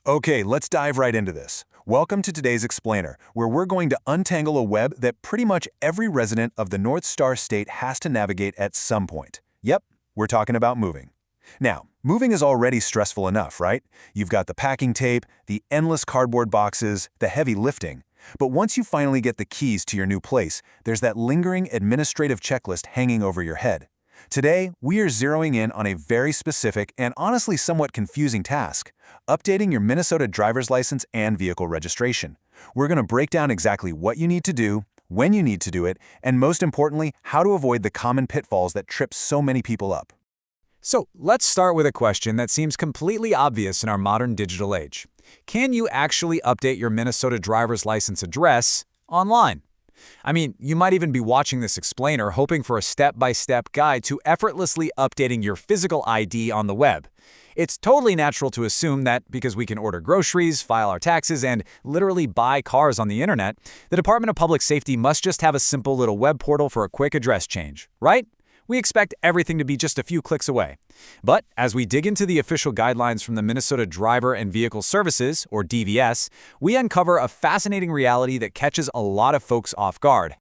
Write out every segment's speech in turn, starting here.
Okay, let's dive right into this. Welcome to today's Explainer, where we're going to untangle a web that pretty much every resident of the North Star State has to navigate at some point. Yep, we're talking about moving. Now, moving is already stressful enough, right? You've got the packing tape, the endless cardboard boxes, the heavy lifting. But once you finally get the keys to your new place, there's that lingering administrative checklist hanging over your head. Today, we are zeroing in on a very specific and honestly somewhat confusing task: updating your Minnesota driver's license and vehicle registration. We're going to break down exactly what you need to do, when you need to do it, and most importantly, how to avoid the common pitfalls that trip so many people up. So let's start with a question that seems completely obvious in our modern digital age. Can you actually update your Minnesota driver's license address online? I mean, you might even be watching this explainer hoping for a step-by-step guide to effortlessly updating your physical ID on the web. It's totally natural to assume that because we can order groceries, file our taxes, and literally buy cars on the internet, the Department of Public Safety must just have a simple little web portal for a quick address change, right? We expect everything to be just a few clicks away. But as we dig into the official guidelines from the Minnesota Driver and Vehicle Services, or DVS, we uncover a fascinating reality that catches a lot of folks off guard.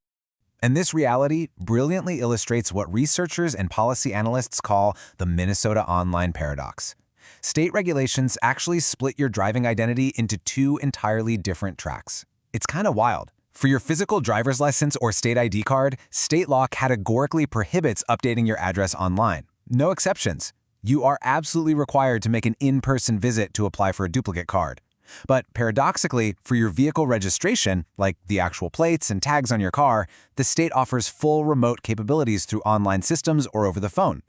And this reality brilliantly illustrates what researchers and policy analysts call the Minnesota Online Paradox. State regulations actually split your driving identity into two entirely different tracks. It's kind of wild. For your physical driver's license or state ID card, state law categorically prohibits updating your address online. No exceptions. You are absolutely required to make an in-person visit to apply for a duplicate card. But paradoxically, for your vehicle registration, like the actual plates and tags on your car, the state offers full remote capabilities through online systems or over the phone.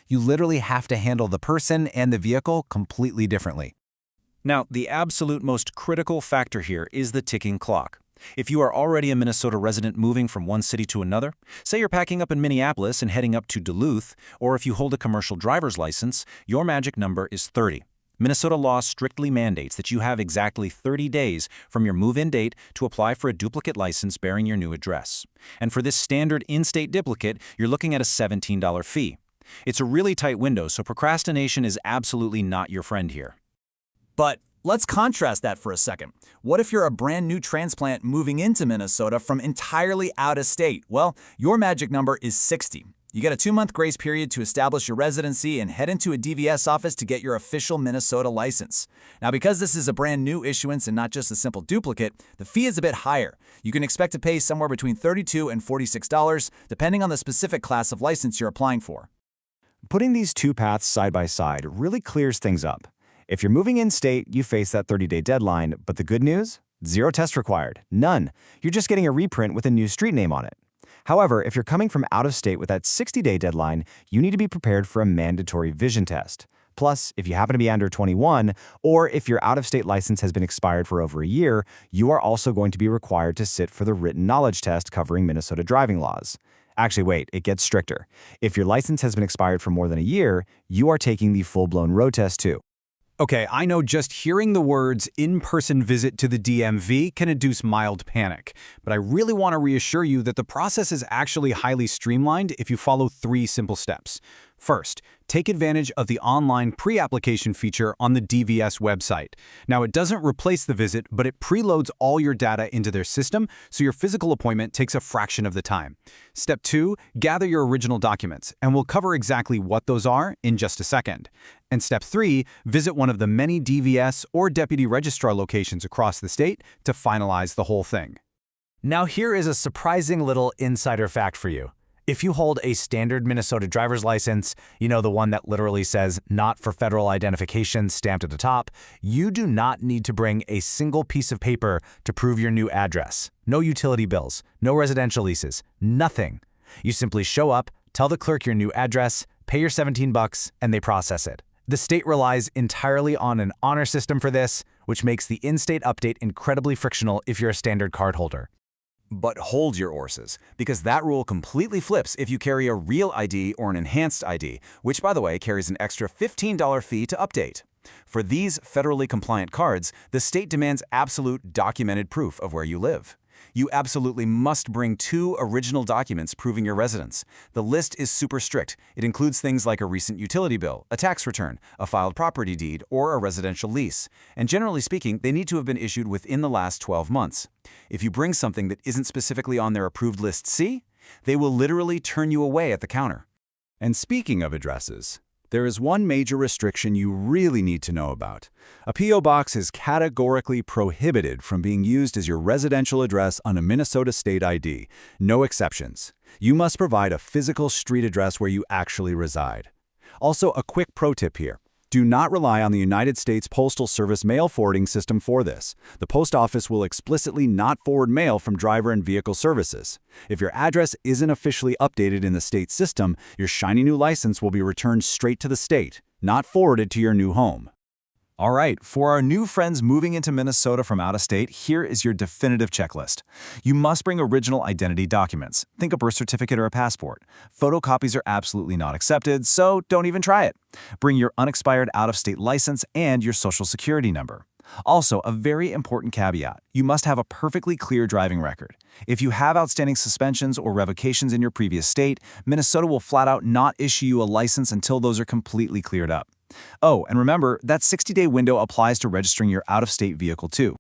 You literally have to handle the person and the vehicle completely differently. Now, the absolute most critical factor here is the ticking clock. If you are already a Minnesota resident moving from one city to another, say you're packing up in Minneapolis and heading up to Duluth, or if you hold a commercial driver's license, your magic number is 30. Minnesota law strictly mandates that you have exactly 30 days from your move-in date to apply for a duplicate license bearing your new address. And for this standard in-state duplicate, you're looking at a $17 fee. It's a really tight window, so procrastination is absolutely not your friend here. But let's contrast that for a second. What if you're a brand new transplant moving into Minnesota from entirely out of state? Well, your magic number is 60. You get a 2-month grace period to establish your residency and head into a DVS office to get your official Minnesota license. Now, because this is a brand new issuance and not just a simple duplicate, the fee is a bit higher. You can expect to pay somewhere between $32 and $46, depending on the specific class of license you're applying for. Putting these two paths side by side really clears things up. If you're moving in-state, you face that 30-day deadline, but the good news? Zero test required. None. You're just getting a reprint with a new street name on it. However, if you're coming from out of state with that 60-day deadline, you need to be prepared for a mandatory vision test. Plus, if you happen to be under 21, or if your out-of-state license has been expired for over a year, you are also going to be required to sit for the written knowledge test covering Minnesota driving laws. Actually, wait, it gets stricter. If your license has been expired for more than a year, you are taking the full-blown road test too. Okay, I know just hearing the words in-person visit to the DMV can induce mild panic, but I really want to reassure you that the process is actually highly streamlined if you follow 3 simple steps. First, take advantage of the online pre-application feature on the DVS website. Now, it doesn't replace the visit, but it preloads all your data into their system, so your physical appointment takes a fraction of the time. Step 2, gather your original documents, and we'll cover exactly what those are in just a second. And Step 3, visit one of the many DVS or Deputy Registrar locations across the state to finalize the whole thing. Now here is a surprising little insider fact for you. If you hold a standard Minnesota driver's license, you know, the one that literally says "not for federal identification" stamped at the top, you do not need to bring a single piece of paper to prove your new address. No utility bills, no residential leases, nothing. You simply show up, tell the clerk your new address, pay your $17, and they process it. The state relies entirely on an honor system for this, which makes the in-state update incredibly frictional if you're a standard card holder. But hold your horses, because that rule completely flips if you carry a real ID or an enhanced ID, which, by the way, carries an extra $15 fee to update. For these federally compliant cards, the state demands absolute documented proof of where you live. You absolutely must bring 2 original documents proving your residence. The list is super strict. It includes things like a recent utility bill, a tax return, a filed property deed, or a residential lease. And generally speaking, they need to have been issued within the last 12 months. If you bring something that isn't specifically on their approved list C, they will literally turn you away at the counter. And speaking of addresses, there is one major restriction you really need to know about. A P.O. box is categorically prohibited from being used as your residential address on a Minnesota state ID. No exceptions. You must provide a physical street address where you actually reside. Also, a quick pro tip here. Do not rely on the United States Postal Service mail forwarding system for this. The post office will explicitly not forward mail from driver and vehicle services. If your address isn't officially updated in the state system, your shiny new license will be returned straight to the state, not forwarded to your new home. All right, for our new friends moving into Minnesota from out of state, here is your definitive checklist. You must bring original identity documents. Think a birth certificate or a passport. Photocopies are absolutely not accepted, so don't even try it. Bring your unexpired out-of-state license and your social security number. Also, a very important caveat, you must have a perfectly clear driving record. If you have outstanding suspensions or revocations in your previous state, Minnesota will flat out not issue you a license until those are completely cleared up. Oh, and remember, that 60-day window applies to registering your out-of-state vehicle too.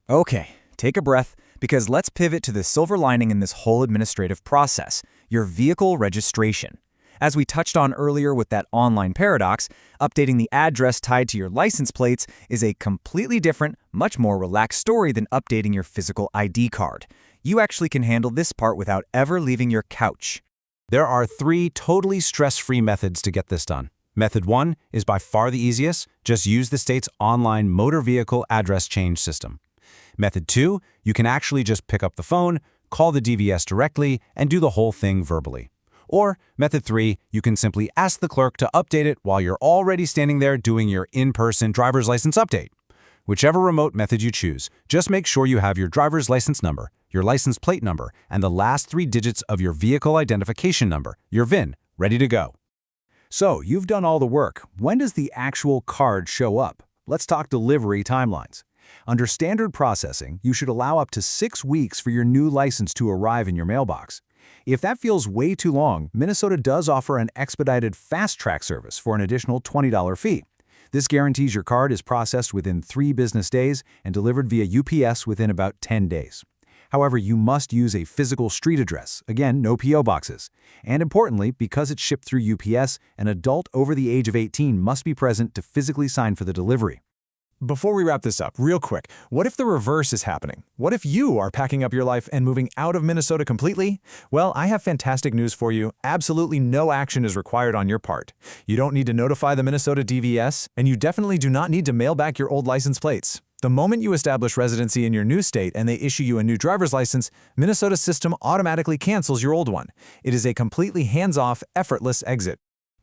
Okay, take a breath, because let's pivot to the silver lining in this whole administrative process, your vehicle registration. As we touched on earlier with that online paradox, updating the address tied to your license plates is a completely different, much more relaxed story than updating your physical ID card. You actually can handle this part without ever leaving your couch. There are 3 totally stress-free methods to get this done. Method 1 is by far the easiest. Just use the state's online motor vehicle address change system. Method 2, you can actually just pick up the phone, call the DVS directly, and do the whole thing verbally. Or Method 3, you can simply ask the clerk to update it while you're already standing there doing your in-person driver's license update. Whichever remote method you choose, just make sure you have your driver's license number, your license plate number, and the last 3 digits of your vehicle identification number, your VIN, ready to go. So, you've done all the work. When does the actual card show up? Let's talk delivery timelines. Under standard processing, you should allow up to 6 weeks for your new license to arrive in your mailbox. If that feels way too long, Minnesota does offer an expedited fast-track service for an additional $20 fee. This guarantees your card is processed within 3 business days and delivered via UPS within about 10 days. However, you must use a physical street address, again, no P.O. boxes. And importantly, because it's shipped through UPS, an adult over the age of 18 must be present to physically sign for the delivery. Before we wrap this up, real quick, what if the reverse is happening? What if you are packing up your life and moving out of Minnesota completely? Well, I have fantastic news for you. Absolutely no action is required on your part. You don't need to notify the Minnesota DVS, and you definitely do not need to mail back your old license plates. The moment you establish residency in your new state and they issue you a new driver's license, Minnesota's system automatically cancels your old one. It is a completely hands-off, effortless exit.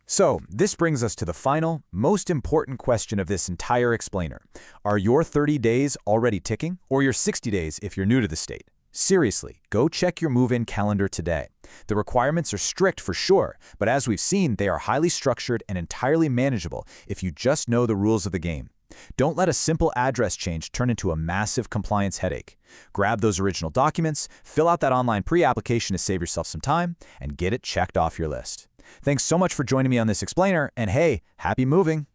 So, this brings us to the final, most important question of this entire explainer. Are your 30 days already ticking, or your 60 days if you're new to the state? Seriously, go check your move-in calendar today. The requirements are strict for sure, but as we've seen, they are highly structured and entirely manageable if you just know the rules of the game. Don't let a simple address change turn into a massive compliance headache. Grab those original documents, fill out that online pre-application to save yourself some time, and get it checked off your list. Thanks so much for joining me on this explainer, and hey, happy moving!